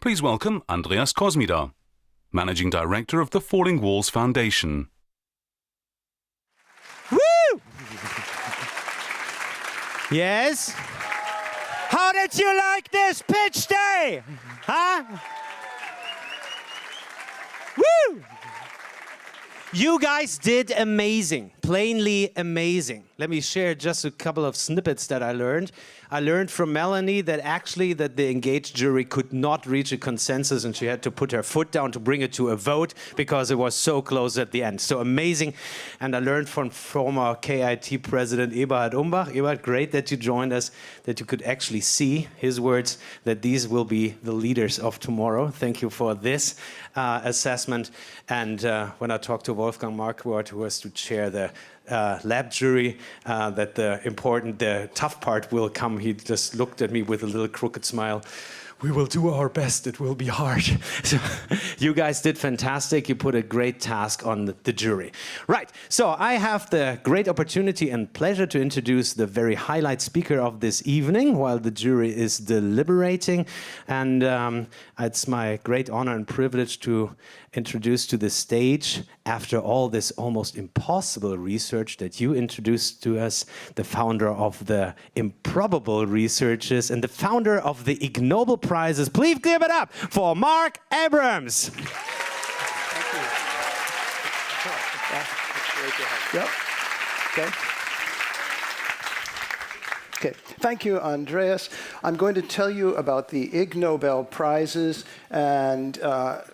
Please welcome Andreas Kosmida, Managing Director of the Falling Walls Foundation. Woo! Yes? How did you like this pitch day? Huh? Woo! You guys did amazing, plainly amazing. Let me share just a couple of snippets that I learned. I learned from Melanie that actually that the engaged jury could not reach a consensus and she had to put her foot down to bring it to a vote because it was so close at the end. So amazing. And I learned from former KIT President Eberhard Umbach. Eberhard, great that you joined us, that you could actually see his words, that these will be the leaders of tomorrow. Thank you for this assessment. And when I talked to Wolfgang Marquardt, who was to chair the lab jury, that the tough part will come. He just looked at me with a little crooked smile. We will do our best, it will be hard. So you guys did fantastic. You put a great task on the jury. Right, so I have the great opportunity and pleasure to introduce the very highlight speaker of this evening while the jury is deliberating. And it's my great honor and privilege to introduce to the stage, after all this almost impossible research that you introduced to us, the founder of the Improbable researches and the founder of the Ig Nobel Prizes. Please give it up for Marc Abrahams. Thank you. Yep. Okay. Okay, thank you, Andreas. I'm going to tell you about the Ig Nobel Prizes, and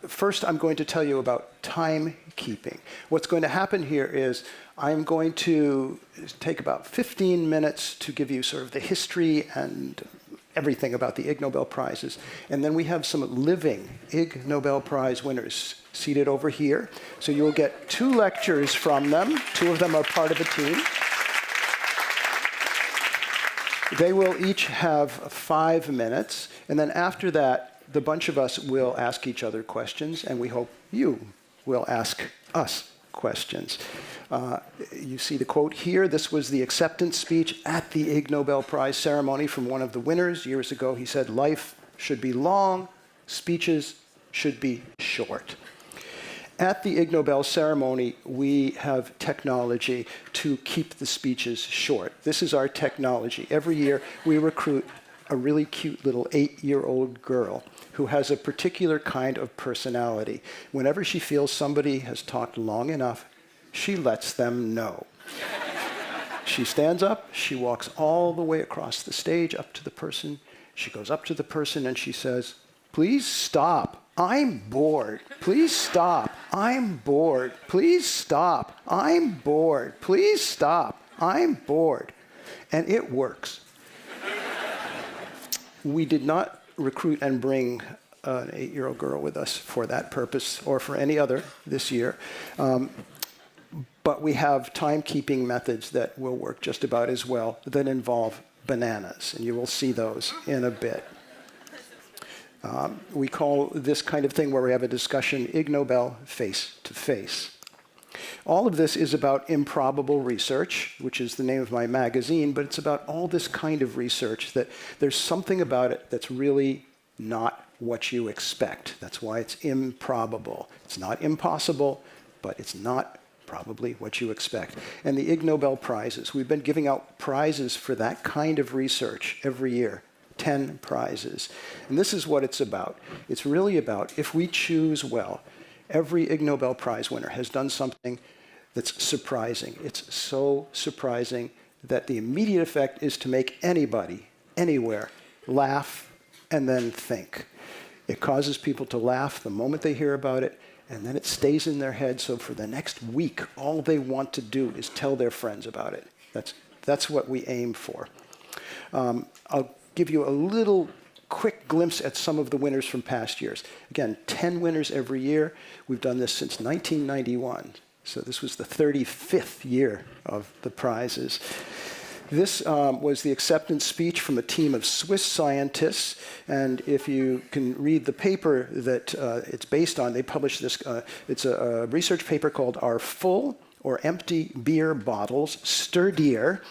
first I'm going to tell you about timekeeping. What's going to happen here is I'm going to take about 15 minutes to give you sort of the history and everything about the Ig Nobel Prizes, and then we have some living Ig Nobel Prize winners seated over here. So you'll get 2 lectures from them. 2 of them are part of a team. They will each have 5 minutes, and then after that, the bunch of us will ask each other questions, and we hope you will ask us questions. You see the quote here. This was the acceptance speech at the Ig Nobel Prize ceremony from one of the winners years ago. He said, "Life should be long, speeches should be short." At the Ig Nobel ceremony, we have technology to keep the speeches short. This is our technology. Every year, we recruit a really cute little 8-year-old girl who has a particular kind of personality. Whenever she feels somebody has talked long enough, she lets them know. She stands up, she walks all the way across the stage up to the person. She goes up to the person and she says, "Please stop. I'm bored. Please stop. I'm bored. Please stop. I'm bored. Please stop. I'm bored." And it works. We did not recruit and bring an 8-year-old girl with us for that purpose or for any other this year. But we have timekeeping methods that will work just about as well that involve bananas. And you will see those in a bit. We call this kind of thing where we have a discussion Ig Nobel Face-to-Face. All of this is about improbable research, which is the name of my magazine, but it's about all this kind of research that there's something about it that's really not what you expect. That's why it's improbable. It's not impossible, but it's not probably what you expect. And the Ig Nobel Prizes, we've been giving out prizes for that kind of research every year. 10 prizes. And this is what it's about. It's really about, if we choose well, every Ig Nobel Prize winner has done something that's surprising. It's so surprising that the immediate effect is to make anybody, anywhere, laugh and then think. It causes people to laugh the moment they hear about it, and then it stays in their head, so for the next week, all they want to do is tell their friends about it. That's what we aim for. I'll give you a little quick glimpse at some of the winners from past years. Again, 10 winners every year. We've done this since 1991. So this was the 35th year of the prizes. This was the acceptance speech from a team of Swiss scientists. And if you can read the paper that it's based on, they published this. It's a research paper called "Are Full or Empty Beer Bottles Sturdier?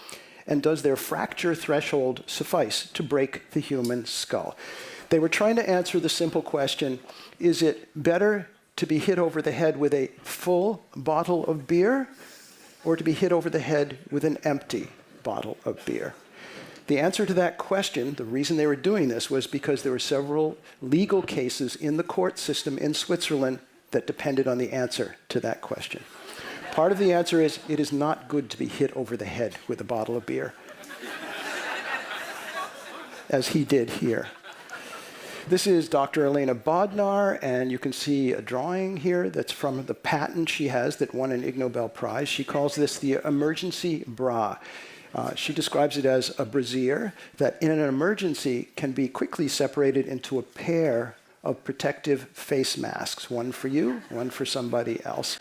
And does their fracture threshold suffice to break the human skull?" They were trying to answer the simple question, is it better to be hit over the head with a full bottle of beer or to be hit over the head with an empty bottle of beer? The answer to that question, the reason they were doing this, was because there were several legal cases in the court system in Switzerland that depended on the answer to that question. Part of the answer is it is not good to be hit over the head with a bottle of beer, as he did here. This is Dr. Elena Bodnar, and you can see a drawing here that's from the patent she has that won an Ig Nobel Prize. She calls this the emergency bra. She describes it as a brassiere that in an emergency can be quickly separated into a pair of protective face masks, one for you, one for somebody else.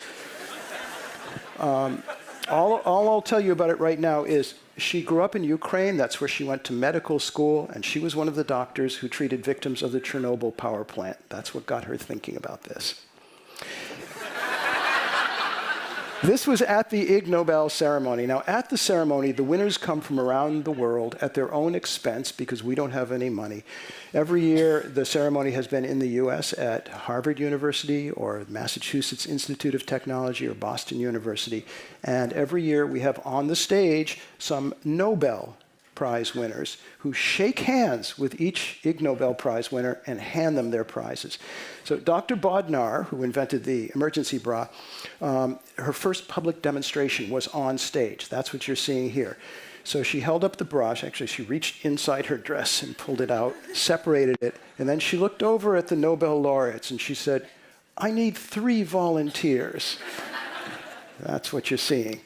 All I'll tell you about it right now is she grew up in Ukraine. That's where she went to medical school, and she was one of the doctors who treated victims of the Chernobyl power plant. That's what got her thinking about this. This was at the Ig Nobel ceremony. Now, at the ceremony, the winners come from around the world at their own expense because we don't have any money. Every year, the ceremony has been in the US at Harvard University or Massachusetts Institute of Technology or Boston University. And every year, we have on the stage some Nobel Prize winners who shake hands with each Ig Nobel Prize winner and hand them their prizes. So Dr. Bodnar, who invented the emergency bra, her first public demonstration was on stage. That's what you're seeing here. So she held up the bra. Actually, she reached inside her dress and pulled it out, separated it, and then she looked over at the Nobel laureates and she said, "I need 3 volunteers." That's what you're seeing.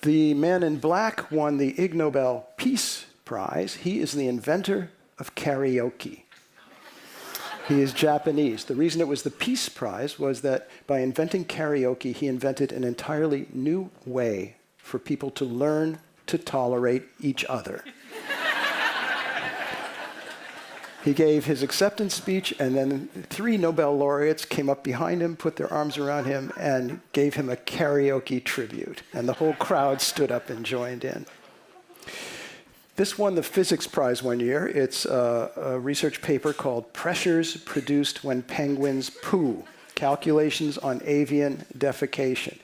The man in black won the Ig Nobel Peace Prize. He is the inventor of karaoke. He is Japanese. The reason it was the Peace Prize was that by inventing karaoke, he invented an entirely new way for people to learn to tolerate each other. He gave his acceptance speech, and then 3 Nobel laureates came up behind him, put their arms around him, and gave him a karaoke tribute. And the whole crowd stood up and joined in. This won the Physics Prize one year. It's a research paper called Pressures Produced When Penguins Poo, Calculations on Avian Defecation.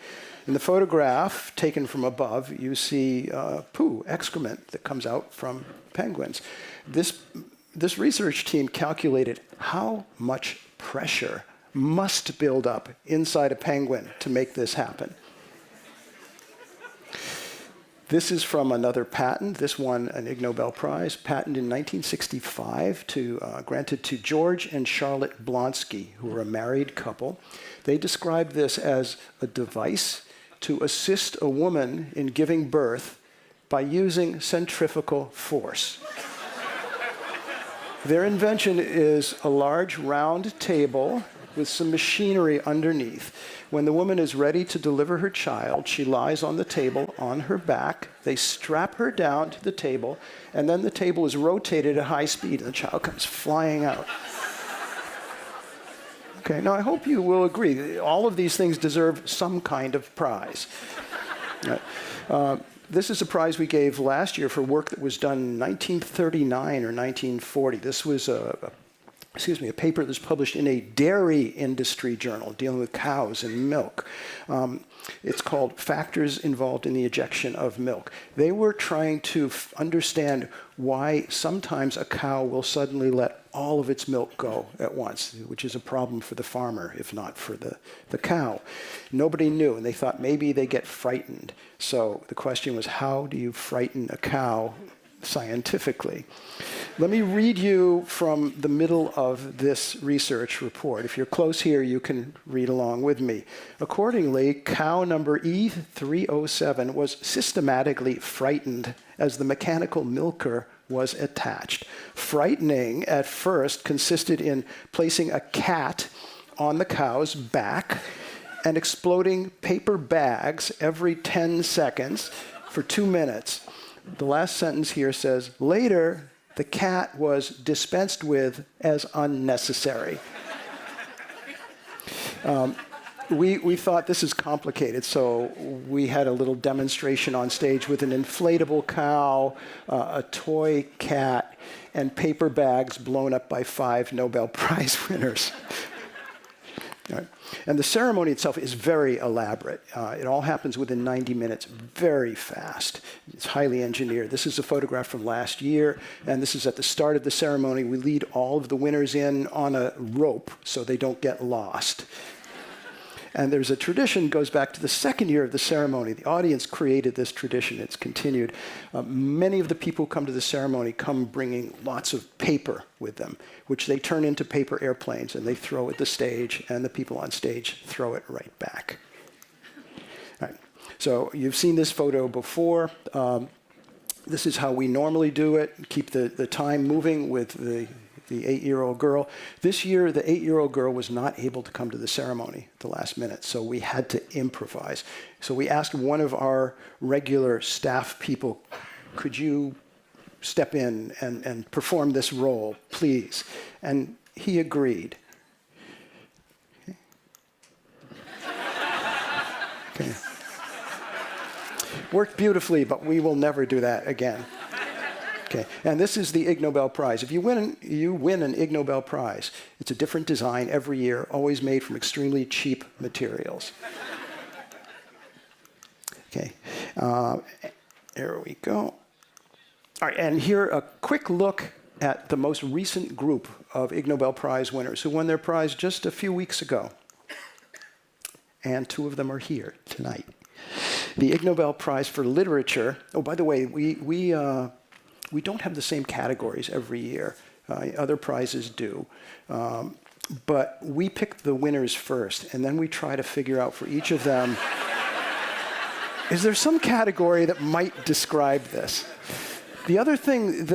In the photograph taken from above, you see poo, excrement that comes out from penguins. This research team calculated how much pressure must build up inside a penguin to make this happen. This is from another patent. This won an Ig Nobel Prize, patent in 1965, granted to George and Charlotte Blonsky, who were a married couple. They described this as a device to assist a woman in giving birth by using centrifugal force. Their invention is a large round table with some machinery underneath. When the woman is ready to deliver her child, she lies on the table on her back. They strap her down to the table, and then the table is rotated at high speed, and the child comes flying out. Okay, now I hope you will agree. All of these things deserve some kind of prize. This is a prize we gave last year for work that was done in 1939 or 1940. This was a paper that was published in a dairy industry journal dealing with cows and milk. It's called Factors Involved in the Ejection of Milk. They were trying to understand why sometimes a cow will suddenly let all of its milk go at once, which is a problem for the farmer, if not for the cow. Nobody knew, and they thought maybe they get frightened. So the question was, how do you frighten a cow scientifically? Let me read you from the middle of this research report. If you're close here, you can read along with me. Accordingly, cow number E307 was systematically frightened as the mechanical milker was attached. Frightening at first consisted in placing a cat on the cow's back and exploding paper bags every 10 seconds for 2 minutes. The last sentence here says, later, the cat was dispensed with as unnecessary. we thought this is complicated, so we had a little demonstration on stage with an inflatable cow, a toy cat, and paper bags blown up by 5 Nobel Prize winners. Right. And the ceremony itself is very elaborate. It all happens within 90 minutes, very fast. It's highly engineered. This is a photograph from last year, and this is at the start of the ceremony. We lead all of the winners in on a rope so they don't get lost. And there's a tradition, goes back to the second year of the ceremony. The audience created this tradition. It's continued. Many of the people who come to the ceremony come bringing lots of paper with them, which they turn into paper airplanes, and they throw at the stage, and the people on stage throw it right back. All right. So you've seen this photo before. This is how we normally do it, keep the time moving with the 8-year-old girl. This year, the 8-year-old girl was not able to come to the ceremony at the last minute, so we had to improvise. So we asked one of our regular staff people, could you step in and perform this role, please? And he agreed. Okay. Worked beautifully, but we will never do that again. Okay. And this is the Ig Nobel Prize. If you win an Ig Nobel Prize. It's a different design every year, always made from extremely cheap materials. Okay. There we go. All right, and here a quick look at the most recent group of Ig Nobel Prize winners who won their prize just a few weeks ago. And 2 of them are here tonight. The Ig Nobel Prize for Literature. Oh, by the way, we don't have the same categories every year. Other prizes do. But we pick the winners first, and then we try to figure out for each of them, is there some category that might describe this? The other thing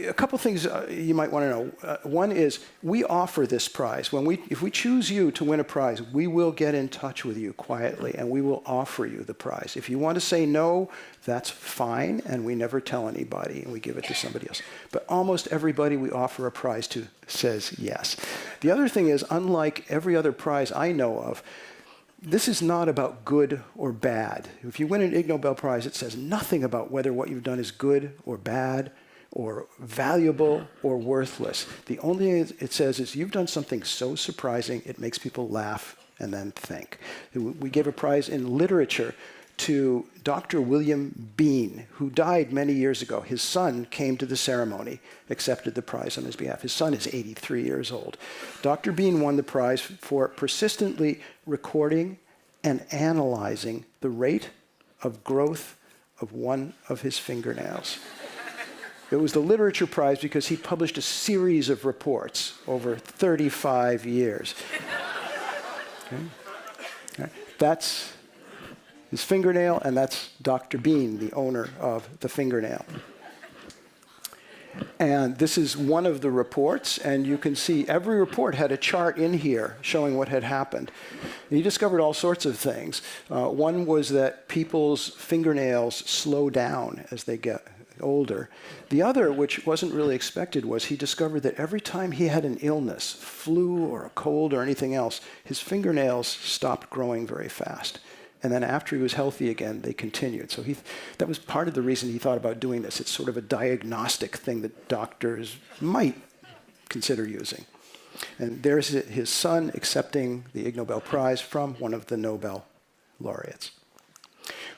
a couple things you might want to know. One is we offer this prize. If we choose you to win a prize, we will get in touch with you quietly, and we will offer you the prize. If you want to say no, that's fine, and we never tell anybody, and we give it to somebody else. But almost everybody we offer a prize to says yes. The other thing is, unlike every other prize I know of, this is not about good or bad. If you win an Ig Nobel Prize, it says nothing about whether what you've done is good or bad or valuable or worthless. The only thing it says is you've done something so surprising it makes people laugh and then think. We gave a prize in literature to Dr. William Bean, who died many years ago. His son came to the ceremony, accepted the prize on his behalf. His son is 83 years old. Dr. Bean won the prize for persistently recording and analyzing the rate of growth of one of his fingernails. It was the literature prize because he published a series of reports over 35 years. Okay. That's his fingernail, and that's Dr. Bean, the owner of the fingernail. And this is one of the reports, and you can see every report had a chart in here showing what had happened. And he discovered all sorts of things. One was that people's fingernails slow down as they get older. The other, which wasn't really expected, was he discovered that every time he had an illness, flu or a cold or anything else, his fingernails stopped growing very fast. And then after he was healthy again, they continued. So that was part of the reason he thought about doing this. It's sort of a diagnostic thing that doctors might consider using. And there's his son accepting the Ig Nobel Prize from one of the Nobel laureates.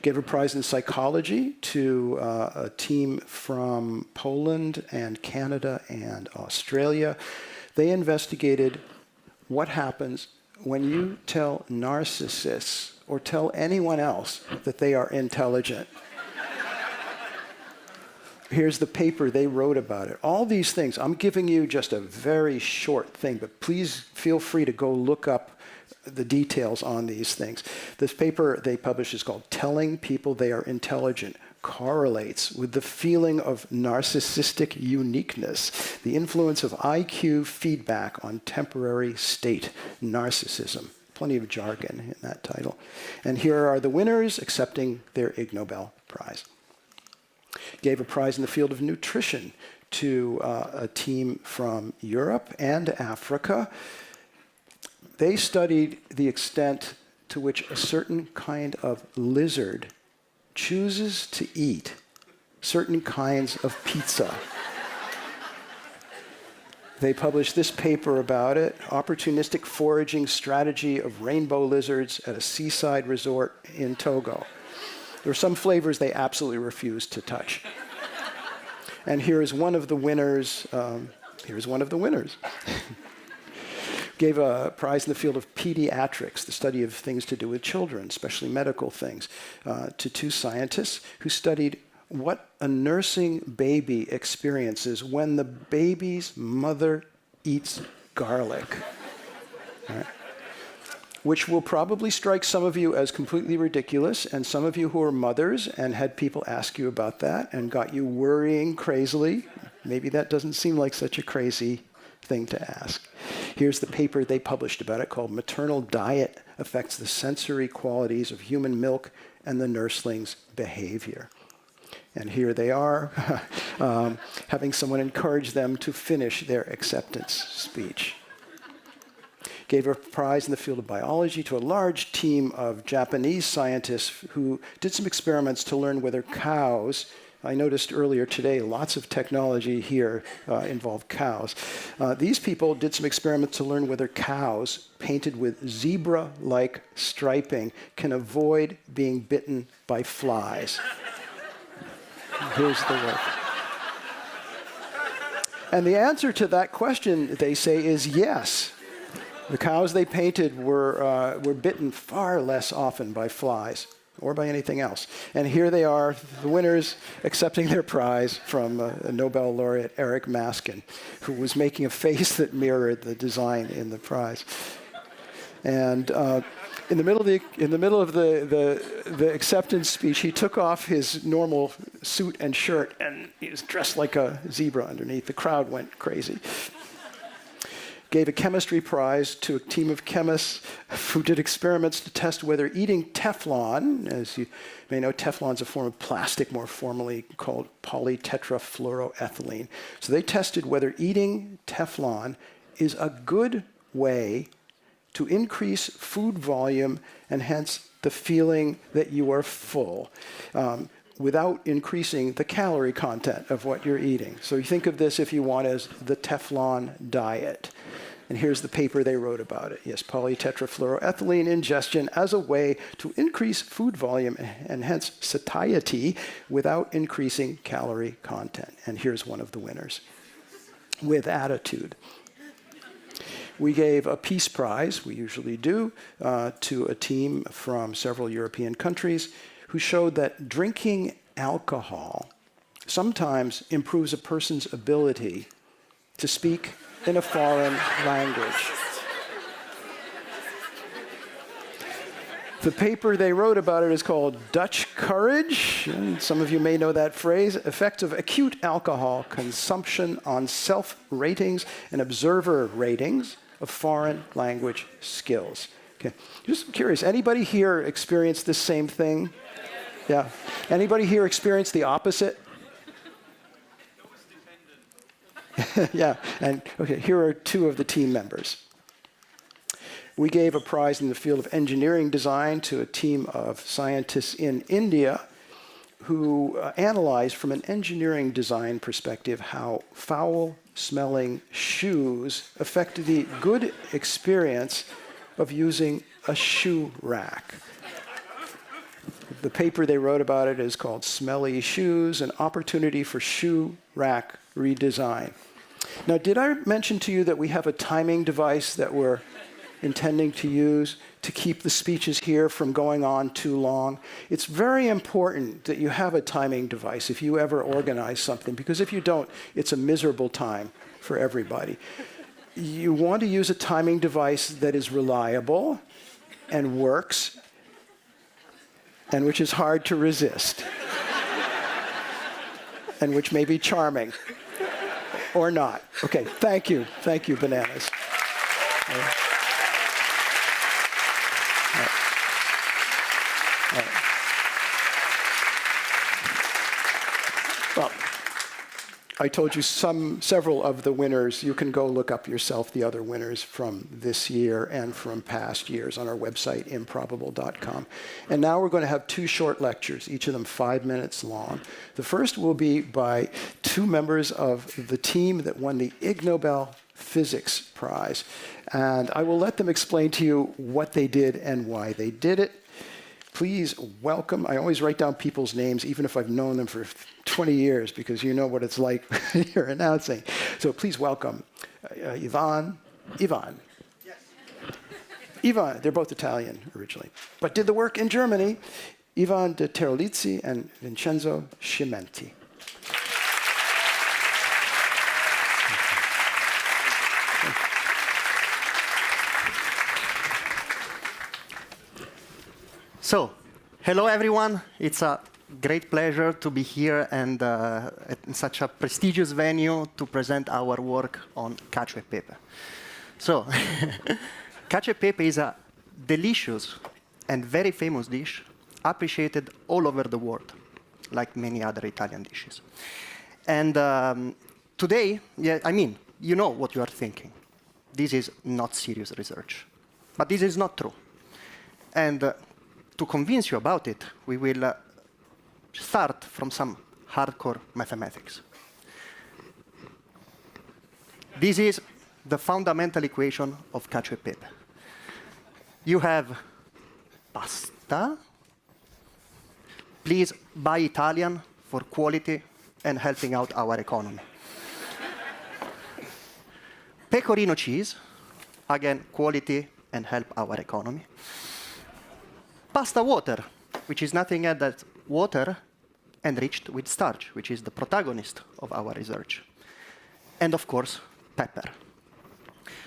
Gave a prize in psychology to a team from Poland and Canada and Australia. They investigated what happens when you tell narcissists or tell anyone else that they are intelligent. Here's the paper they wrote about it. All these things, I'm giving you just a very short thing, but please feel free to go look up the details on these things. This paper they published is called Telling People They Are Intelligent Correlates with the Feeling of Narcissistic Uniqueness, the Influence of IQ Feedback on Temporary State Narcissism. Plenty of jargon in that title. And here are the winners accepting their Ig Nobel Prize. Gave a prize in the field of nutrition to a team from Europe and Africa. They studied the extent to which a certain kind of lizard chooses to eat certain kinds of pizza. They published this paper about it, Opportunistic Foraging Strategy of Rainbow Lizards at a Seaside Resort in Togo. There are some flavors they absolutely refused to touch. And here's one of the winners. Gave a prize in the field of pediatrics, the study of things to do with children, especially medical things, to two scientists who studied what a nursing baby experiences when the baby's mother eats garlic. Right? Which will probably strike some of you as completely ridiculous, and some of you who are mothers and had people ask you about that and got you worrying crazily. Maybe that doesn't seem like such a crazy thing to ask. Here's the paper they published about it called Maternal Diet Affects the Sensory Qualities of Human Milk and the Nursling's Behavior. And here they are, having someone encourage them to finish their acceptance speech. Gave a prize in the field of biology to a large team of Japanese scientists who did some experiments to learn whether cows, I noticed earlier today, lots of technology here involved cows. These people did some experiments to learn whether cows painted with zebra-like striping can avoid being bitten by flies. Here's the work. And the answer to that question, they say, is yes. The cows they painted were bitten far less often by flies or by anything else. And here they are, the winners accepting their prize from a Nobel laureate, Eric Maskin, who was making a face that mirrored the design in the prize. And in the middle of the acceptance speech, he took off his normal suit and shirt, and he was dressed like a zebra underneath. The crowd went crazy. Gave a chemistry prize to a team of chemists who did experiments to test whether eating Teflon, as you may know, Teflon is a form of plastic more formally called polytetrafluoroethylene. So they tested whether eating Teflon is a good way to increase food volume and hence the feeling that you are full without increasing the calorie content of what you're eating. So you think of this, if you want, as the Teflon diet. And here's the paper they wrote about it. Yes, polytetrafluoroethylene ingestion as a way to increase food volume and hence satiety without increasing calorie content. And here's one of the winners. With attitude. We gave a peace prize, we usually do, to a team from several European countries who showed that drinking alcohol sometimes improves a person's ability to speak in a foreign language. The paper they wrote about it is called Dutch Courage. And some of you may know that phrase. Effects of acute alcohol consumption on self-ratings and observer ratings of foreign language skills. Okay, just curious, anybody here experience this same thing? Yeah. Anybody here experience the opposite? Yeah, and okay, here are two of the team members. We gave a prize in the field of engineering design to a team of scientists in India who analyzed from an engineering design perspective how foul-smelling shoes affect the good experience of using a shoe rack. The paper they wrote about it is called Smelly Shoes, an opportunity for shoe rack redesign. Now, did I mention to you that we have a timing device that we're intending to use to keep the speeches here from going on too long? It's very important that you have a timing device if you ever organize something, because if you don't, it's a miserable time for everybody. You want to use a timing device that is reliable and works, and which is hard to resist, and which may be charming, or not. Okay, thank you, bananas. Well, I told you several of the winners. You can go look up yourself the other winners from this year and from past years on our website, improbable.com. And now we're going to have 2 short lectures, each of them 5 minutes long. The first will be by 2 members of the team that won the Ig Nobel Physics Prize. And I will let them explain to you what they did and why they did it. Please welcome, I always write down people's names, even if I've known them for 20 years, because you know what it's like when you're announcing. So please welcome Ivan. Yes. Ivan, they're both Italian originally, but did the work in Germany. Ivan de Terlizzi and Vincenzo Schimmenti. So, hello everyone. It's a great pleasure to be here and in such a prestigious venue to present our work on cacio e pepe. So, cacio e pepe is a delicious and very famous dish appreciated all over the world, like many other Italian dishes. And today, you know what you are thinking. This is not serious research. But this is not true. And to convince you about it, we will start from some hardcore mathematics. This is the fundamental equation of cacio e pepe. You have pasta. Please buy Italian for quality and helping out our economy. Pecorino cheese, again, quality and help our economy. Pasta water, which is nothing else than water enriched with starch, which is the protagonist of our research. And of course, pepper.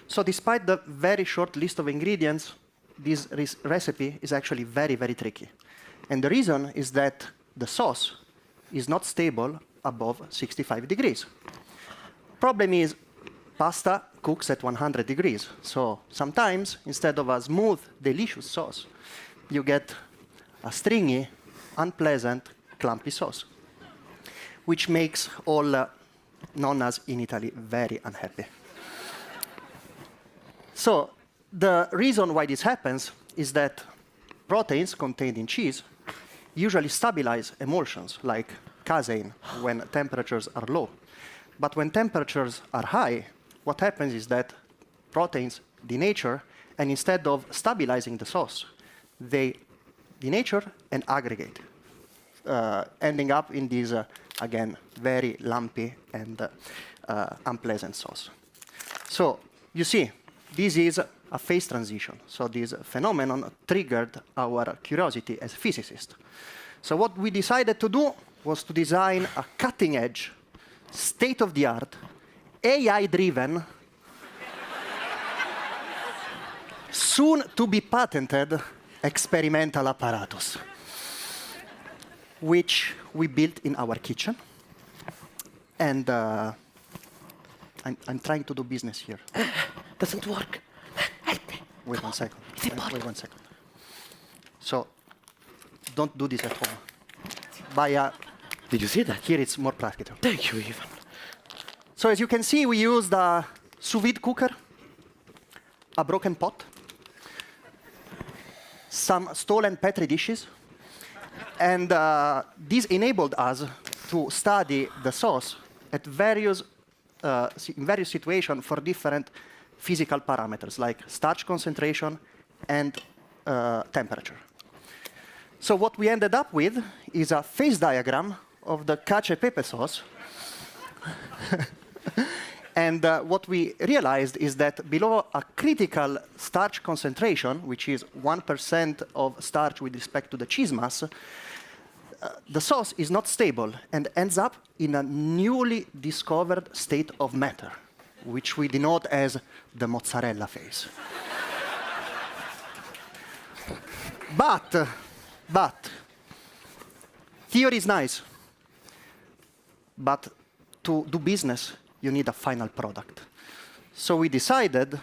So despite the very short list of ingredients, this recipe is actually very, very tricky. And the reason is that the sauce is not stable above 65 degrees. Problem is, pasta cooks at 100 degrees. So sometimes, instead of a smooth, delicious sauce, you get a stringy, unpleasant, clumpy sauce, which makes all known as in Italy very unhappy. So the reason why this happens is that proteins contained in cheese usually stabilize emulsions like casein when temperatures are low. But when temperatures are high, what happens is that proteins denature, and instead of stabilizing the sauce, they denature and aggregate, ending up in this, again, very lumpy and unpleasant sauce. So you see, this is a phase transition. So this phenomenon triggered our curiosity as physicists. So what we decided to do was to design a cutting-edge, state-of-the-art, AI-driven, soon to be patented experimental apparatus, which we built in our kitchen. And I'm trying to do business here. Doesn't work. Help me. Wait 1 second. It's important. Wait 1 second. So, don't do this at home. Buy a... Did you see that? Here it's more practical. Thank you, Ivan. So as you can see, we used a sous vide cooker, a broken pot, some stolen Petri dishes, and this enabled us to study the sauce at various, in various situations for different physical parameters, like starch concentration and temperature. So what we ended up with is a phase diagram of the cacio e pepe sauce. And what we realized is that below a critical starch concentration, which is 1% of starch with respect to the cheese mass, the sauce is not stable and ends up in a newly discovered state of matter, which we denote as the mozzarella phase. But, theory is nice, but to do business, you need a final product. So we decided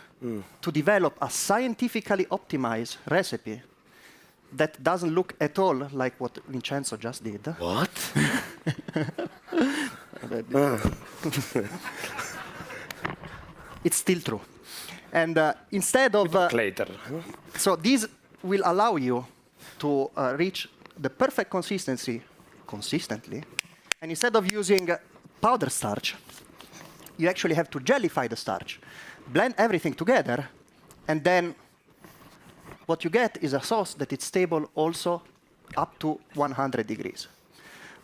to develop a scientifically optimized recipe that doesn't look at all like what Vincenzo just did. What? It's still true. And instead of... Later. So these will allow you to reach the perfect consistency consistently. And instead of using powder starch, you actually have to jellify the starch, blend everything together, and then what you get is a sauce that is stable also up to 100 degrees.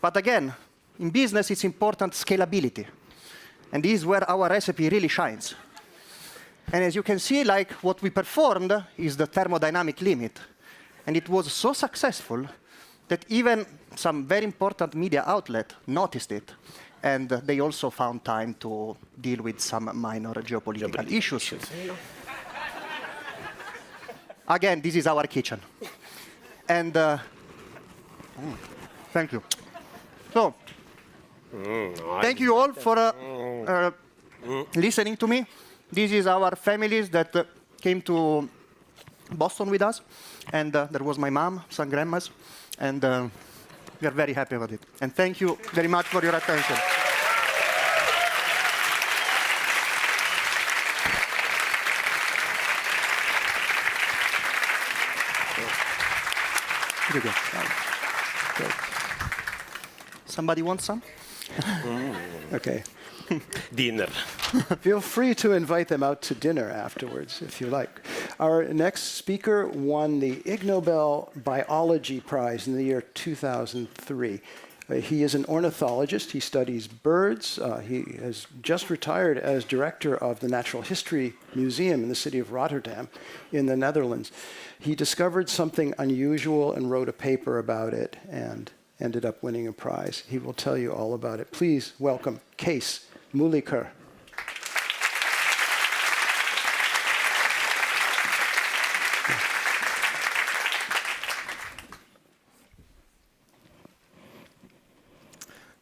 But again, in business, it's important scalability. And this is where our recipe really shines. And as you can see, like what we performed is the thermodynamic limit. And it was so successful that even some very important media outlet noticed it. And they also found time to deal with some minor geopolitical issues. Again, this is our kitchen. And thank you. So, thank you all for listening to me. This is our families that came to Boston with us. And there was my mom, some grandmas. And we are very happy about it. And thank you very much for your attention. Here you go. Okay. Somebody want some? Okay. Dinner. Feel free to invite them out to dinner afterwards, if you like. Our next speaker won the Ig Nobel Biology Prize in the year 2003. He is an ornithologist. He studies birds. He has just retired as director of the Natural History Museum in the city of Rotterdam in the Netherlands. He discovered something unusual and wrote a paper about it and ended up winning a prize. He will tell you all about it. Please welcome Kees Moeliker.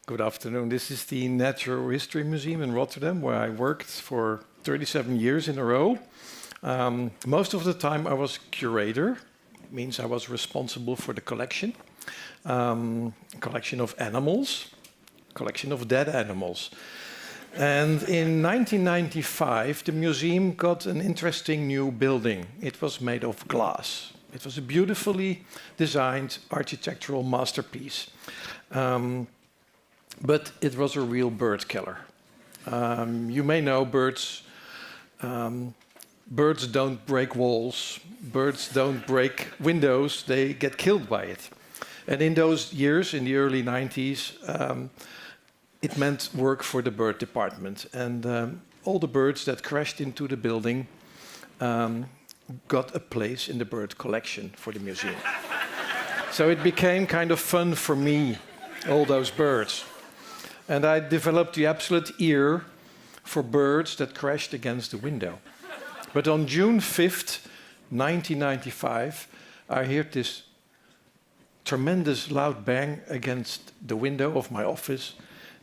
Good afternoon. This is the Natural History Museum in Rotterdam, where I worked for 37 years in a row. Most of the time I was curator, means I was responsible for the collection. Collection of animals, collection of dead animals. And in 1995, the museum got an interesting new building. It was made of glass. It was a beautifully designed architectural masterpiece. But it was a real bird killer. You may know birds. Birds don't break walls. Birds don't break windows. They get killed by it. And in those years, in the early 90s, it meant work for the bird department. And all the birds that crashed into the building got a place in the bird collection for the museum. So it became kind of fun for me, all those birds. And I developed the absolute ear for birds that crashed against the window. But on June 5th, 1995, I heard this tremendous loud bang against the window of my office.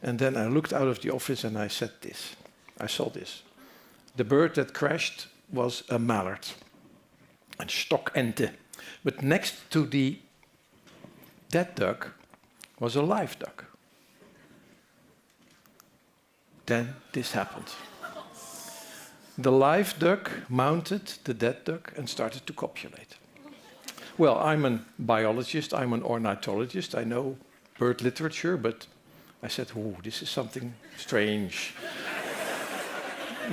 And then I looked out of the office and I said this. I saw this. The bird that crashed was a mallard, a stokente. But next to the dead duck was a live duck. Then this happened. The live duck mounted the dead duck and started to copulate. Well, I'm a biologist, I'm an ornithologist, I know bird literature, but I said, oh, this is something strange.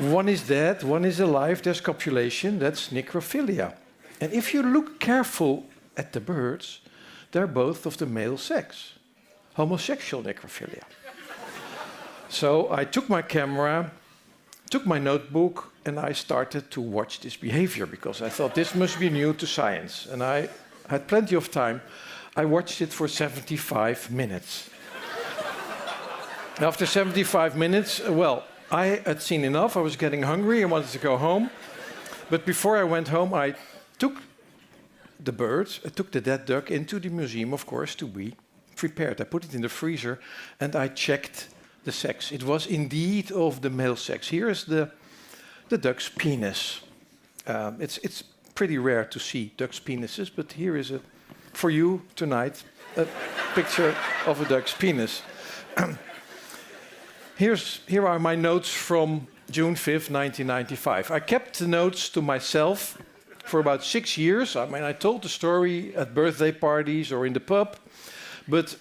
One is dead, one is alive, there's copulation, that's necrophilia. And if you look careful at the birds, they're both of the male sex, homosexual necrophilia. So I took my camera, took my notebook, and I started to watch this behavior because I thought this must be new to science. And I had plenty of time. I watched it for 75 minutes. After 75 minutes, well, I had seen enough. I was getting hungry. I wanted to go home. But before I went home, I took the bird, I took the dead duck into the museum, of course, to be prepared. I put it in the freezer and I checked the sex. It was indeed of the male sex. Here is the duck's penis. It's pretty rare to see duck's penises, but here is for you tonight, a picture of a duck's penis. Here are my notes from June 5th, 1995. I kept the notes to myself for about 6 years. I mean, I told the story at birthday parties or in the pub, but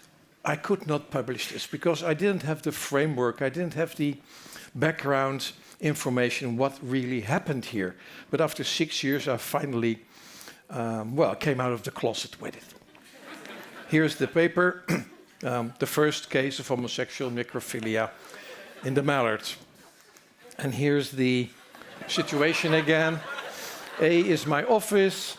I could not publish this because I didn't have the framework, I didn't have the background information, what really happened here. But after 6 years, I finally, came out of the closet with it. Here's the paper, the first case of homosexual necrophilia in the Mallards. And here's the situation again. A is my office,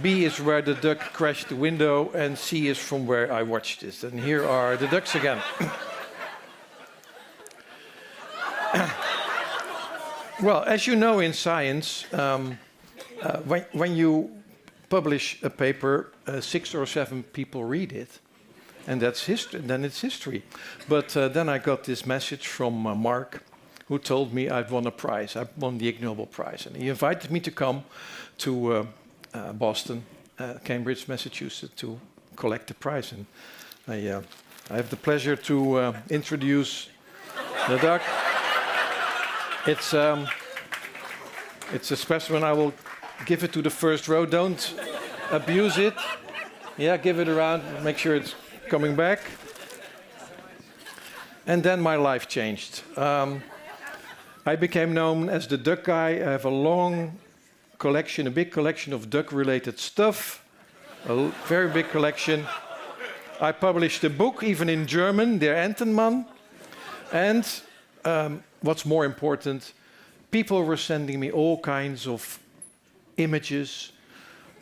B is where the duck crashed the window, and C is from where I watched this. And here are the ducks again. Well, as you know in science, when you publish a paper, 6 or 7 people read it, and that's history. Then it's history. But then I got this message from Marc, who told me I'd won a prize. I won the Ig Nobel Prize, and he invited me to come to Boston, Cambridge, Massachusetts, to collect the prize. And I have the pleasure to introduce the duck. It's a specimen. I will give it to the first row. Don't abuse it. Yeah, give it around. Make sure it's coming back. And then my life changed. I became known as the duck guy. I have a long collection, a big collection of duck-related stuff, a very big collection. I published a book, even in German, Der Entenmann. And what's more important, people were sending me all kinds of images,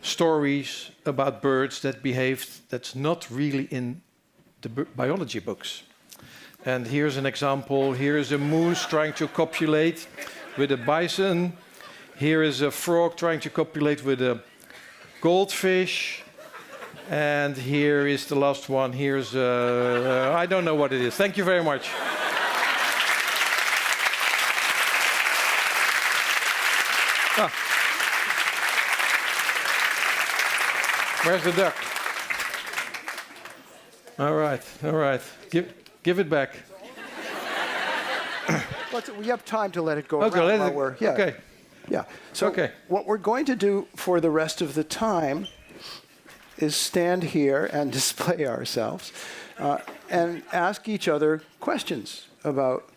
stories about birds that behaved that's not really in the biology books. And here's an example. Here is a moose trying to copulate with a bison. Here is a frog trying to copulate with a goldfish. And here is the last one. Here's I don't know what it is. Thank you very much. Where's the duck? All right, all right. Give it back. We have time to let it go Okay, around while we're... Yeah. Okay. Yeah. So what we're going to do for the rest of the time is stand here and display ourselves and ask each other questions about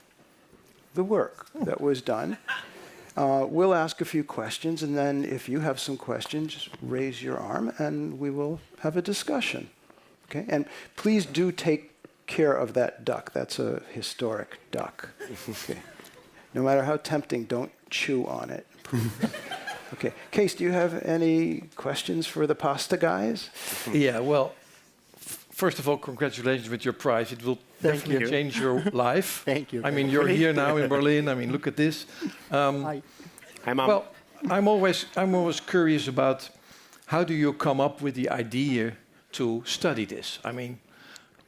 the work that was done. We'll ask a few questions, and then if you have some questions, just raise your arm, and we will have a discussion. Okay? And please do take care of that duck. That's a historic duck. Okay. No matter how tempting, don't chew on it. Okay. Kees, do you have any questions for the pasta guys? Yeah, well, first of all, congratulations with your prize. It will definitely change your life. Thank you. I mean, you're here now in Berlin. I mean, look at this. Hi, Mom. Well, I'm always curious about how do you come up with the idea to study this? I mean,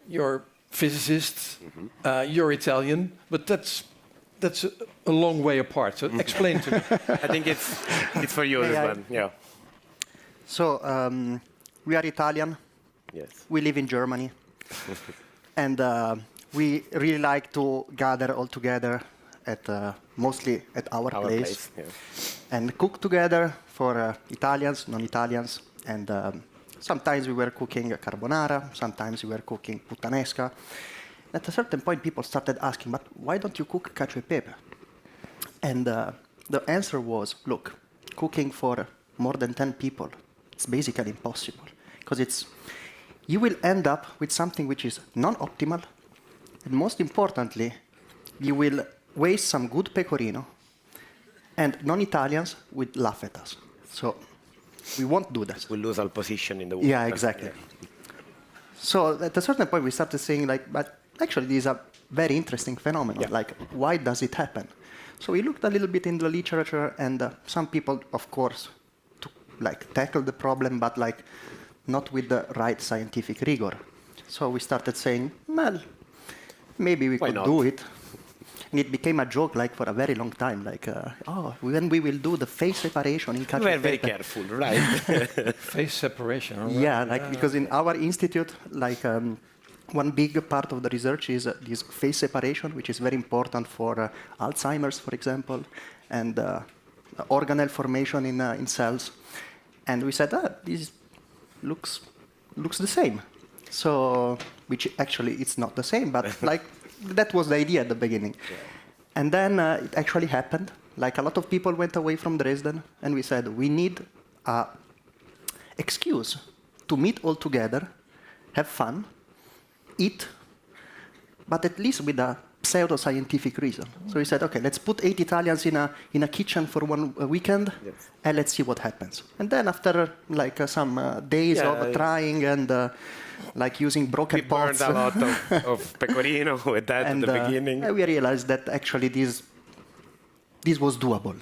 you're physicist, you're Italian, but that's a long way apart. So explain to me. I think it's for you, this one. Yeah. So we are Italian. Yes. We live in Germany. And we really like to gather all together at mostly at our place. Yeah. And cook together for Italians, non-Italians. And sometimes we were cooking carbonara, sometimes we were cooking puttanesca. At a certain point, people started asking, but why don't you cook cacio e pepe? And the answer was, look, cooking for more than 10 people, it's basically impossible. Because you will end up with something which is non-optimal, and most importantly, you will waste some good pecorino, and non-Italians will laugh at us. So we won't do that. We lose our position in the world. Yeah, exactly. Yeah. So at a certain point, we started saying, like, but actually, this is a very interesting phenomenon. Yeah. Like, why does it happen? So we looked a little bit in the literature, and some people, of course, tackle the problem, but not with the right scientific rigor. So we started saying, well, maybe we could do it. And it became a joke for a very long time, when we will do the face separation in cacio e pepe. We were very careful, right? Face separation. Right? Yeah, because in our institute, one big part of the research is this phase separation, which is very important for Alzheimer's, for example, and organelle formation in cells. And we said, this looks the same. So, which actually it's not the same, but like that was the idea at the beginning. Yeah. And then it actually happened. Like a lot of people went away from Dresden, and we said we need an excuse to meet all together, have fun, eat, but at least with a pseudo-scientific reason. So we said, okay, let's put 8 Italians in a kitchen for one weekend, and let's see what happens. And then after like some days of trying and like using broken pots, we burned a lot of pecorino with that at the beginning. We realized that actually this was doable.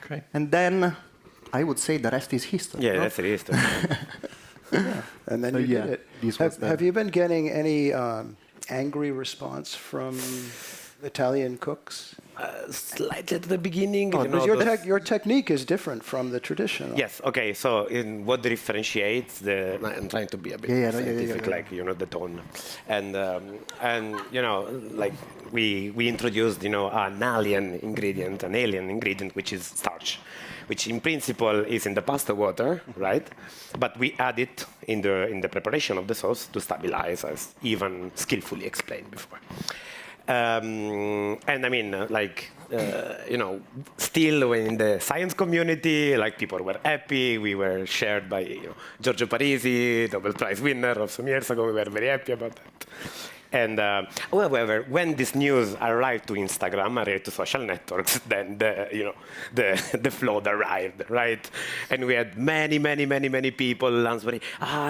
Okay. And then I would say the rest is history. Yeah, no? that's the history. Yeah. And then you did it. Have you been getting any angry response from Italian cooks? Slightly at the beginning. Oh, you know, but your technique is different from the traditional. Yes. Okay. So, in what differentiates the? I'm trying to be a bit scientific, like the tone, and like we introduced an alien ingredient, which is starch, which in principle is in the pasta water, right? But we add it in the preparation of the sauce to stabilize, as Ivan skillfully explained before. And I mean, still in the science community, like people were happy. We were shared by Giorgio Parisi, Nobel Prize winner of some years ago. We were very happy about that. And however, when this news arrived to Instagram, arrived to social networks, then the flood arrived, right? And we had many people answering,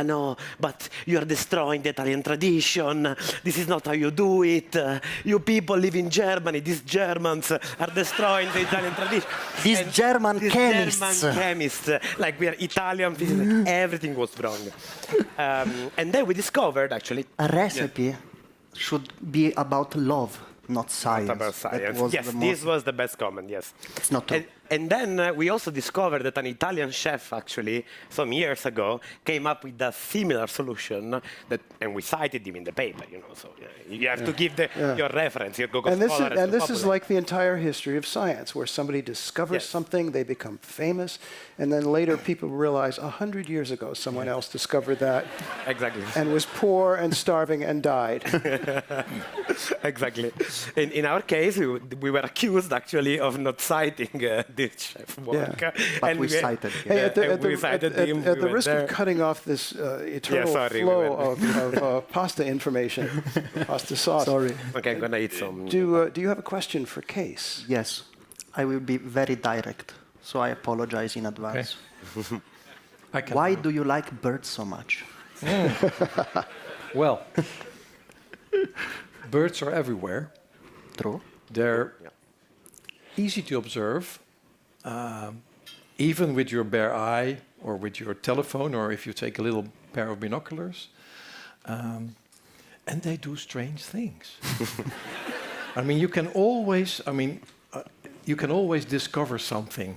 no, but you are destroying the Italian tradition. This is not how you do it. You people live in Germany. These Germans are destroying the Italian tradition. These German chemists. Like we are Italian, everything was wrong. And then we discovered, actually, a recipe should be about love, not science. Not about science. Yes, this was the best comment, yes. It's not true. And then we also discovered that an Italian chef, actually, some years ago, came up with a similar solution, and we cited him in the paper, so you have to give your reference, your Google Scholar. And this is like the entire history of science, where somebody discovers something, they become famous, and then later people realize 100 years ago someone else discovered that. Exactly. And was poor and starving and died. Exactly. In our case, we were accused, actually, of not citing this chef work. But we cited him. Hey, at the risk of cutting off this eternal flow of pasta information, pasta sauce. Sorry. Okay, I'm going to eat some. Do you have a question for Kees? Yes. I will be very direct, so I apologize in advance. Okay. Why do you like birds so much? Well, birds are everywhere. True. They're easy to observe, even with your bare eye or with your telephone, or if you take a little pair of binoculars. And they do strange things. I mean, you can always discover something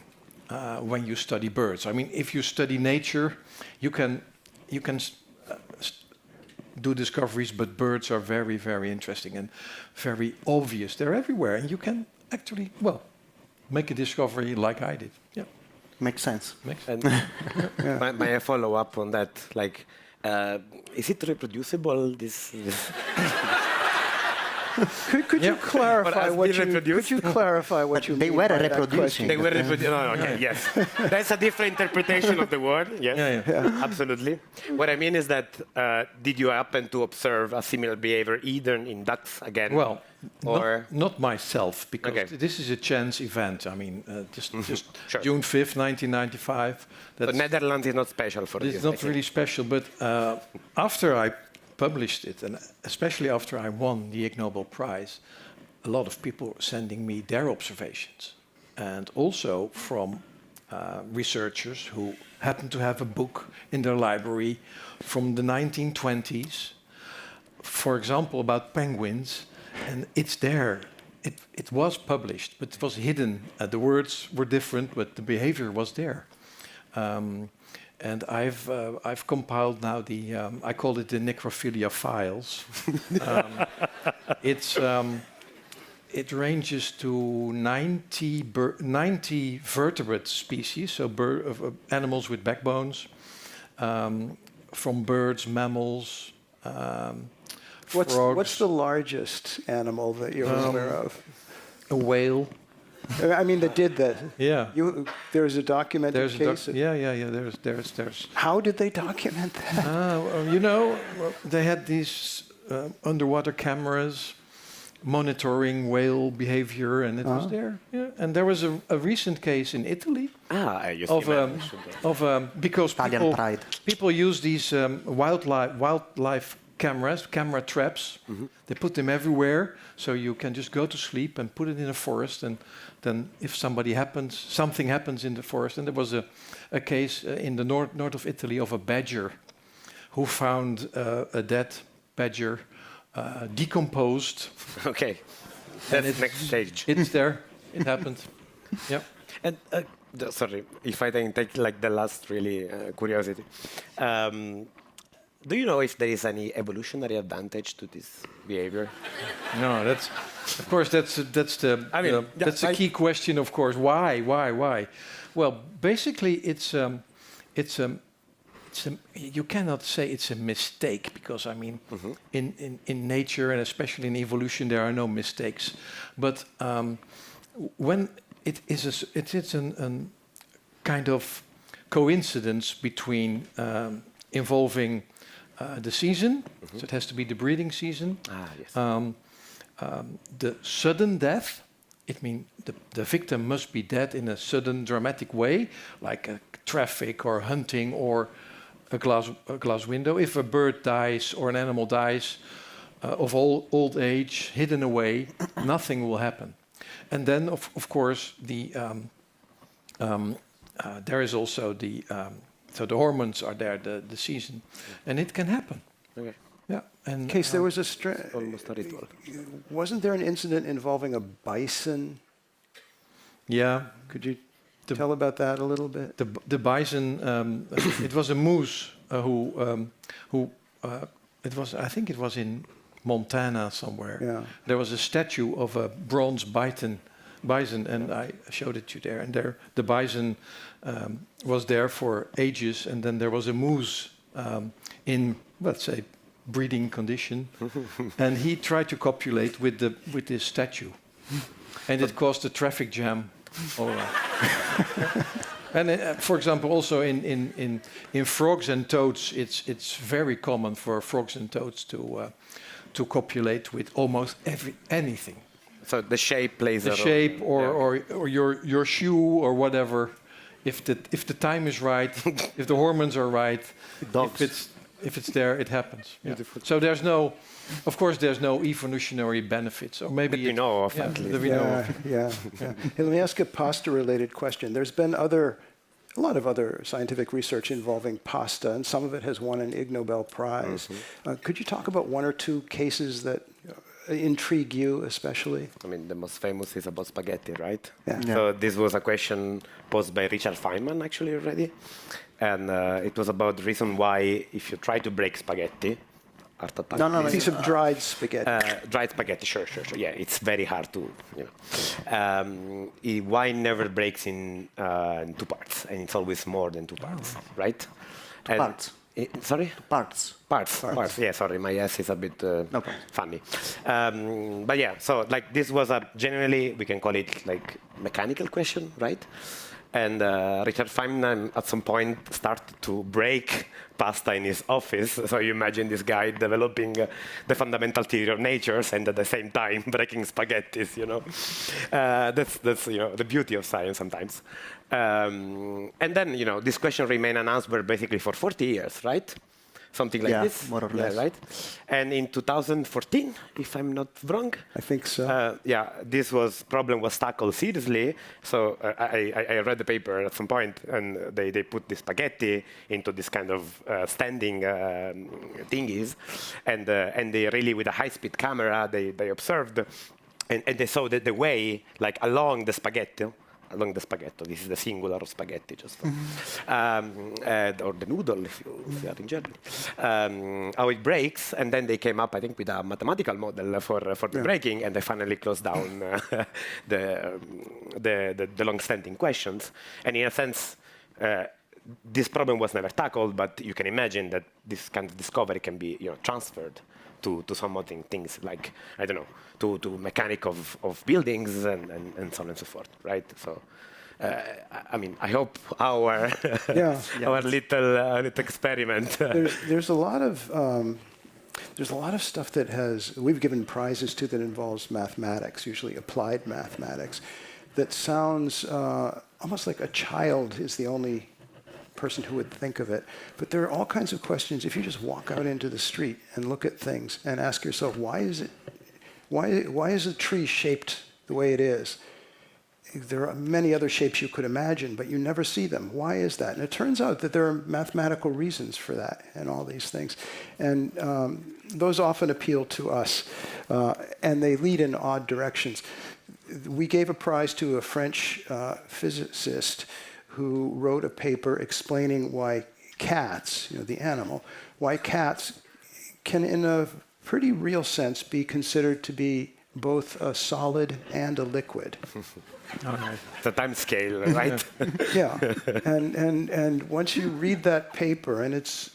when you study birds. I mean, if you study nature, you can do discoveries, but birds are very, very interesting and very obvious. They're everywhere, and you can actually, make a discovery like I did. Yeah, makes sense. And may I follow up on that? Like, is it reproducible? This Could you clarify what you mean? They were reproducing. They were reproducing. No, okay, yes. That's a different interpretation of the word. Yes, absolutely. What I mean is that did you happen to observe a similar behavior either in ducks again? Well, or not myself, because this is a chance event. I mean, just June 5th, 1995. But Netherlands is not special for this. It's not really special, but after I published it, and especially after I won the Ig Nobel Prize, a lot of people were sending me their observations, and also from researchers who happen to have a book in their library from the 1920s, for example, about penguins, and it's there. It was published, but it was hidden. The words were different, but the behavior was there. And I've compiled now I call it the necrophilia files. It ranges to 90 vertebrate species, so animals with backbones, from birds, mammals, frogs. What's the largest animal that you're aware of? A whale. I mean, that did that. Yeah. There's a documented case. There's. How did they document that? They had these underwater cameras monitoring whale behavior, and it was there. Yeah. And there was a recent case in Italy because people use these wildlife cameras, camera traps. Mm-hmm. They put them everywhere, so you can just go to sleep and put it in a forest, and then if something happens in the forest. And there was a case in the north of Italy of a badger who found a dead badger decomposed. Okay, that's the next stage. It's there. It happened. Yep. And sorry, if I can take like the last really curiosity. Do you know if there is any evolutionary advantage to this behavior? No, that's the key question, of course. Why? Well, basically, you cannot say it's a mistake because in nature and especially in evolution there are no mistakes. But when it is a kind of coincidence between involving the season, so it has to be the breeding season. Yes. The sudden death, it means the victim must be dead in a sudden dramatic way, like traffic or hunting or a glass window. If a bird dies or an animal dies of old age, hidden away, nothing will happen. And then, of course, there is also so the hormones are there, the season, and it can happen. Okay. Yeah. And Kees, there was almost a ritual. Wasn't there an incident involving a bison? Yeah. Could you tell about that a little bit? The bison. It was a moose who it was. I think it was in Montana somewhere. Yeah. There was a statue of a bronze bison, and I showed it to you there. And the bison was there for ages, and then there was a moose in, let's say, breeding condition, and he tried to copulate with this statue, and it caused a traffic jam. And for example, also in frogs and toads, it's very common for frogs and toads to copulate with almost anything. So the shape plays a role. The shape or your shoe or whatever. If the time is right, if the hormones are right, if it's there, it happens. Yeah. So there's no evolutionary benefits, or maybe that we know of at least. Yeah. Hey, let me ask a pasta-related question. There's been a lot of other scientific research involving pasta, and some of it has won an Ig Nobel Prize. Mm-hmm. Could you talk about one or two cases that intrigue you especially? I mean, the most famous is about spaghetti, right? Yeah. So this was a question posed by Richard Feynman actually already. And it was about the reason why if you try to break spaghetti, a piece of dried spaghetti. Dried spaghetti, sure. Yeah, it's very hard to, why never breaks in 2 parts, and it's always more than 2 parts, right? Parts. Sorry? Parts. Yeah, sorry, my S is a bit funny. But yeah, so like this was generally, we can call it like mechanical question, right? And Richard Feynman at some point started to break pasta in his office. So you imagine this guy developing the fundamental theory of natures and at the same time breaking spaghettis, That's the beauty of science sometimes. And then, this question remained unanswered basically for 40 years, right? Something like this. More or less. Yeah, right? And in 2014, if I'm not wrong. I think so. This problem was tackled seriously. So I read the paper at some point, and they put the spaghetti into this kind of standing thingies. And they really, with a high-speed camera, they observed, and they saw that the way, like along the spaghetti, along the spaghetto. This is the singular of spaghetti, just for, or the noodle, if you are in Germany. How it breaks, and then they came up, I think, with a mathematical model for the breaking, and they finally closed down the long-standing questions. And in a sense, this problem was never tackled, but you can imagine that this kind of discovery can be transferred to some other things like, I don't know, to mechanic of buildings and so on and so forth, right? So, I mean, I hope our our little experiment. There's a lot of stuff that we've given prizes to that involves mathematics, usually applied mathematics, that sounds almost like a child is the only person who would think of it. But there are all kinds of questions. If you just walk out into the street and look at things and ask yourself, why is a tree shaped the way it is? There are many other shapes you could imagine, but you never see them. Why is that? And it turns out that there are mathematical reasons for that and all these things. And those often appeal to us, and they lead in odd directions. We gave a prize to a French physicist who wrote a paper explaining why cats, the animal, why cats can, in a pretty real sense, be considered to be both a solid and a liquid. The time scale, right? Yeah, and once you read that paper, and it's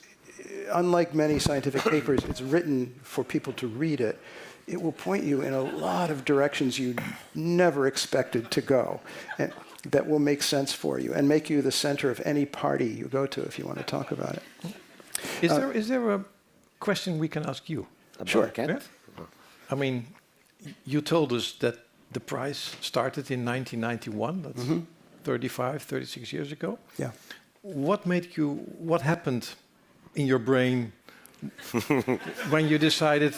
unlike many scientific papers, it's written for people to read it. It will point you in a lot of directions you never expected to go, and that will make sense for you and make you the center of any party you go to if you want to talk about it. Is there a question we can ask you? Sure. Yeah? I mean, you told us that the prize started in 1991. That's 35, 36 years ago. Yeah. What happened in your brain when you decided,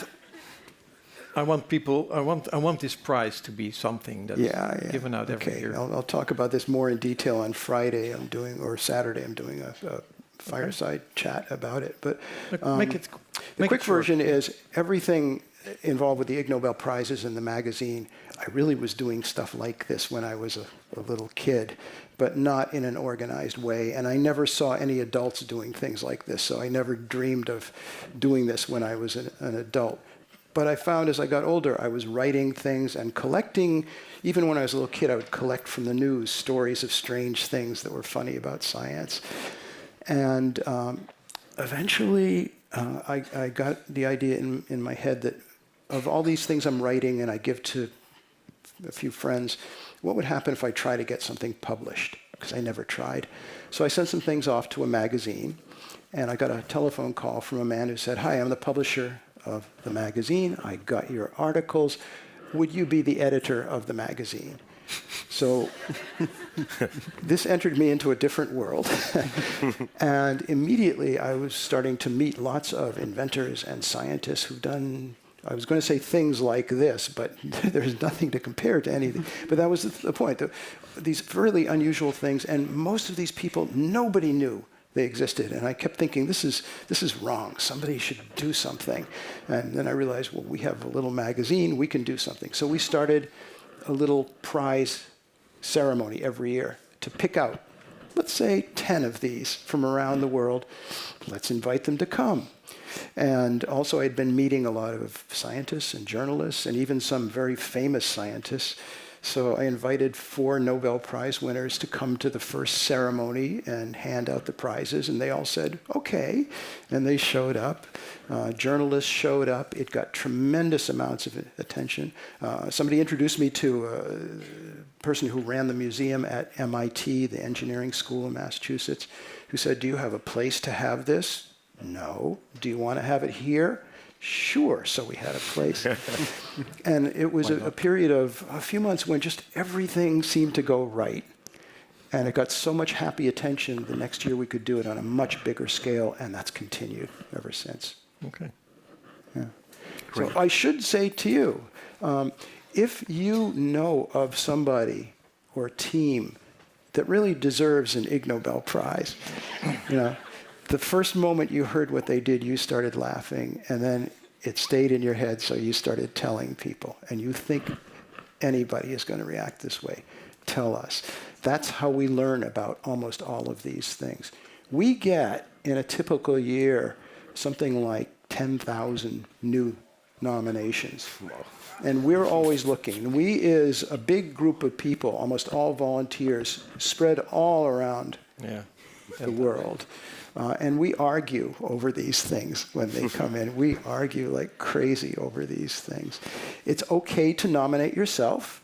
I want this prize to be something that's given out every year? I'll talk about this more in detail on Friday. Or Saturday. I'm doing a fireside chat about it. But the quick version is everything involved with the Ig Nobel Prizes and the magazine. I really was doing stuff like this when I was a little kid, but not in an organized way. And I never saw any adults doing things like this, so I never dreamed of doing this when I was an adult. But I found as I got older, I was writing things and collecting. Even when I was a little kid, I would collect from the news stories of strange things that were funny about science. And eventually, I got the idea in my head that of all these things I'm writing and I give to a few friends, what would happen if I try to get something published? Because I never tried. So I sent some things off to a magazine, and I got a telephone call from a man who said, "Hi, I'm the publisher of the magazine. I got your articles. Would you be the editor of the magazine?" So this entered me into a different world. And immediately I was starting to meet lots of inventors and scientists who've done, I was going to say things like this, but there's nothing to compare to anything. But that was the point. These really unusual things, and most of these people, nobody knew they existed. And I kept thinking, this is wrong. Somebody should do something. And then I realized, well, we have a little magazine. We can do something. So we started a little prize ceremony every year to pick out, let's say, 10 of these from around the world. Let's invite them to come. And also I'd been meeting a lot of scientists and journalists and even some very famous scientists. So I invited 4 Nobel Prize winners to come to the first ceremony and hand out the prizes, and they all said, okay. And they showed up. Journalists showed up. It got tremendous amounts of attention. Somebody introduced me to a person who ran the museum at MIT, the engineering school in Massachusetts, who said, do you have a place to have this? No. Do you want to have it here? Sure. So we had a place. And it was a period of a few months when just everything seemed to go right. And it got so much happy attention, the next year we could do it on a much bigger scale, and that's continued ever since. Okay. Yeah. So I should say to you, if you know of somebody or team that really deserves an Ig Nobel Prize, the first moment you heard what they did, you started laughing, and then it stayed in your head, so you started telling people. And you think anybody is going to react this way, tell us. That's how we learn about almost all of these things. We get, in a typical year, something like 10,000 new nominations. And we're always looking. We is a big group of people, almost all volunteers, spread all around the world. And we argue over these things when they come in. We argue like crazy over these things. It's okay to nominate yourself.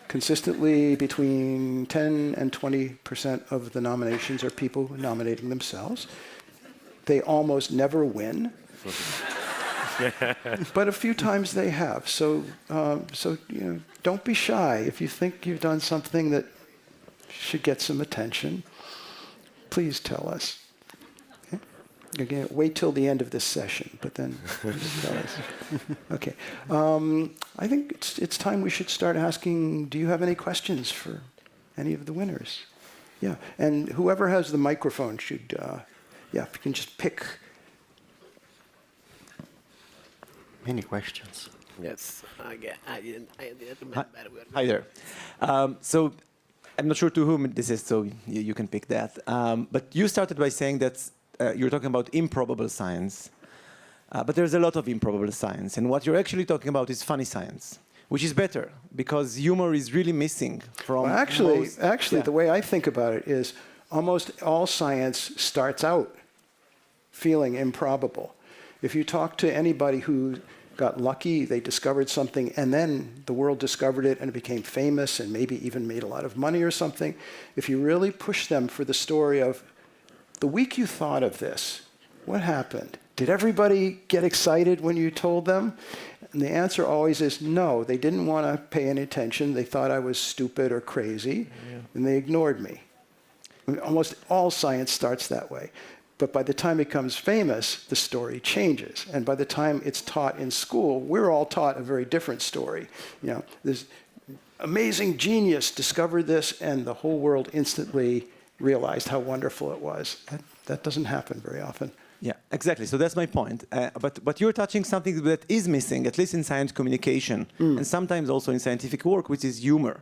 Consistently, between 10 and 20% of the nominations are people nominating themselves. They almost never win. But a few times they have. So don't be shy. If you think you've done something that should get some attention, please tell us. Okay? Again, wait till the end of this session, but then just tell us. Okay. I think it's time we should start asking, do you have any questions for any of the winners? Yeah, and whoever has the microphone should, if you can just pick. Many questions. Yes. I didn't remember. Hi there. So I'm not sure to whom this is, so you can pick that. But you started by saying that you're talking about improbable science. But there's a lot of improbable science. And what you're actually talking about is funny science, which is better, because humor is really missing from Well, actually, the way I think about it is almost all science starts out feeling improbable. If you talk to anybody who got lucky, they discovered something, and then the world discovered it and it became famous and maybe even made a lot of money or something, if you really push them for the story of, the week you thought of this, what happened? Did everybody get excited when you told them? And the answer always is no, they didn't want to pay any attention. They thought I was stupid or crazy, and they ignored me. Almost all science starts that way. But by the time it becomes famous, the story changes. And by the time it's taught in school, we're all taught a very different story. This amazing genius discovered this, and the whole world instantly realized how wonderful it was. That doesn't happen very often. Yeah, exactly. So that's my point. But you're touching something that is missing, at least in science communication, and sometimes also in scientific work, which is humor.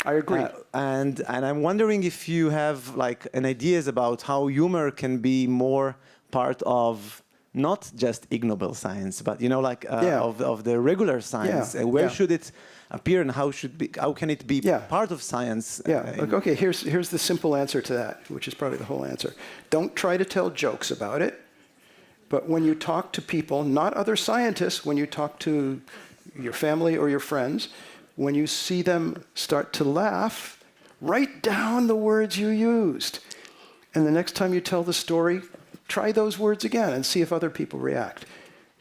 I agree. And I'm wondering if you have an ideas about how humor can be more part of not just Ig Nobel science, but of the regular science. Where should it appear, and how can it be part of science? Okay. Here's the simple answer to that, which is probably the whole answer. Don't try to tell jokes about it. But when you talk to people, not other scientists, when you talk to your family or your friends, when you see them start to laugh, write down the words you used. And the next time you tell the story, try those words again and see if other people react.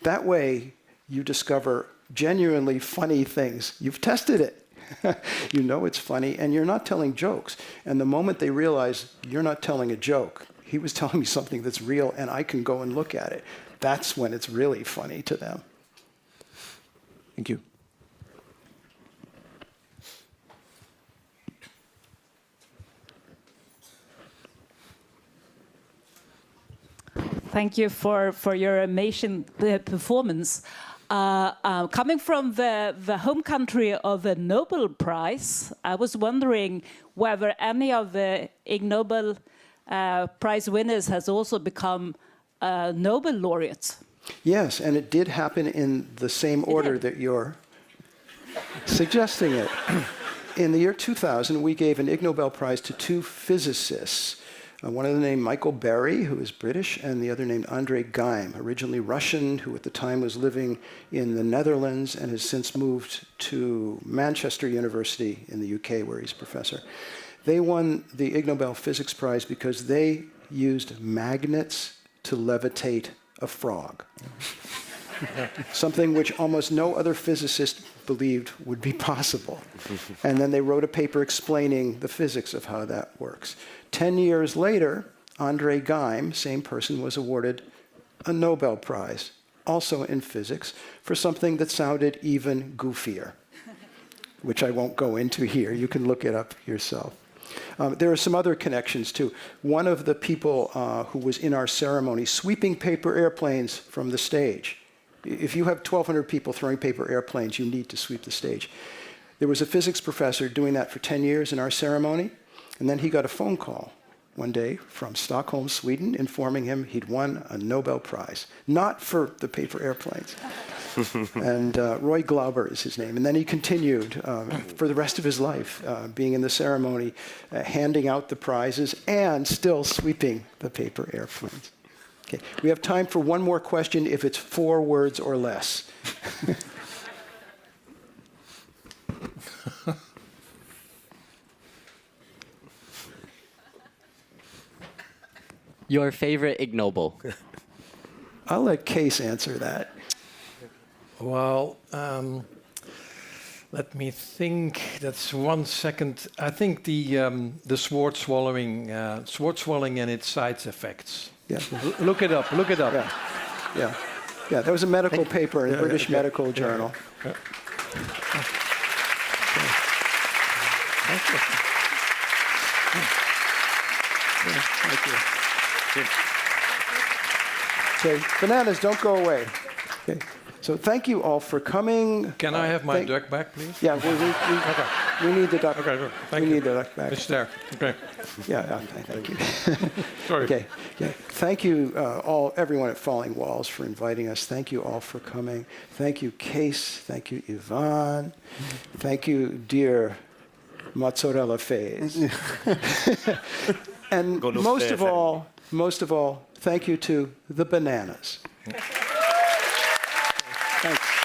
That way, you discover genuinely funny things. You've tested it. You know it's funny, and you're not telling jokes. And the moment they realize you're not telling a joke, he was telling me something that's real, and I can go and look at it, that's when it's really funny to them. Thank you. Thank you for your amazing performance. Coming from the home country of the Nobel Prize, I was wondering whether any of the Ig Nobel Prize winners has also become Nobel laureates. Yes, and it did happen in the same order that you're suggesting it. In the year 2000, we gave an Ig Nobel Prize to two physicists. One of them named Michael Berry, who is British, and the other named Andrei Geim, originally Russian, who at the time was living in the Netherlands and has since moved to Manchester University in the UK, where he's a professor. They won the Ig Nobel Physics Prize because they used magnets to levitate a frog. Something which almost no other physicist believed would be possible. And then they wrote a paper explaining the physics of how that works. 10 years later, Andrei Geim, same person, was awarded a Nobel Prize, also in physics, for something that sounded even goofier, which I won't go into here. You can look it up yourself. There are some other connections, too. One of the people who was in our ceremony sweeping paper airplanes from the stage. If you have 1,200 people throwing paper airplanes, you need to sweep the stage. There was a physics professor doing that for 10 years in our ceremony. And then he got a phone call one day from Stockholm, Sweden, informing him he'd won a Nobel Prize, not for the paper airplanes. And Roy Glauber is his name. And then he continued for the rest of his life, being in the ceremony, handing out the prizes, and still sweeping the paper airplanes. Okay, we have time for one more question if it's 4 words or less. Your favorite Ig Nobel? I'll let Kees answer that. Well, let me think. That's 1 second. I think the sword swallowing and its side effects. Yeah. Look it up. Look it up. Yeah. Yeah, there was a medical paper in the British Medical Journal. Yeah. Thank you. Okay, bananas, don't go away. Okay. So thank you all for coming. Can I have my duck back, please? Yeah, we need the duck. Okay, good. Thank we you. need the duck back. It's there. Okay. Yeah, thank you. Sorry. Okay. Yeah. Thank you all, everyone at Falling Walls for inviting us. Thank you all for coming. Thank you, Kees. Thank you, Ivan. Thank you, dear Mozzarella Face. And most of all, thank you to the bananas. Thanks.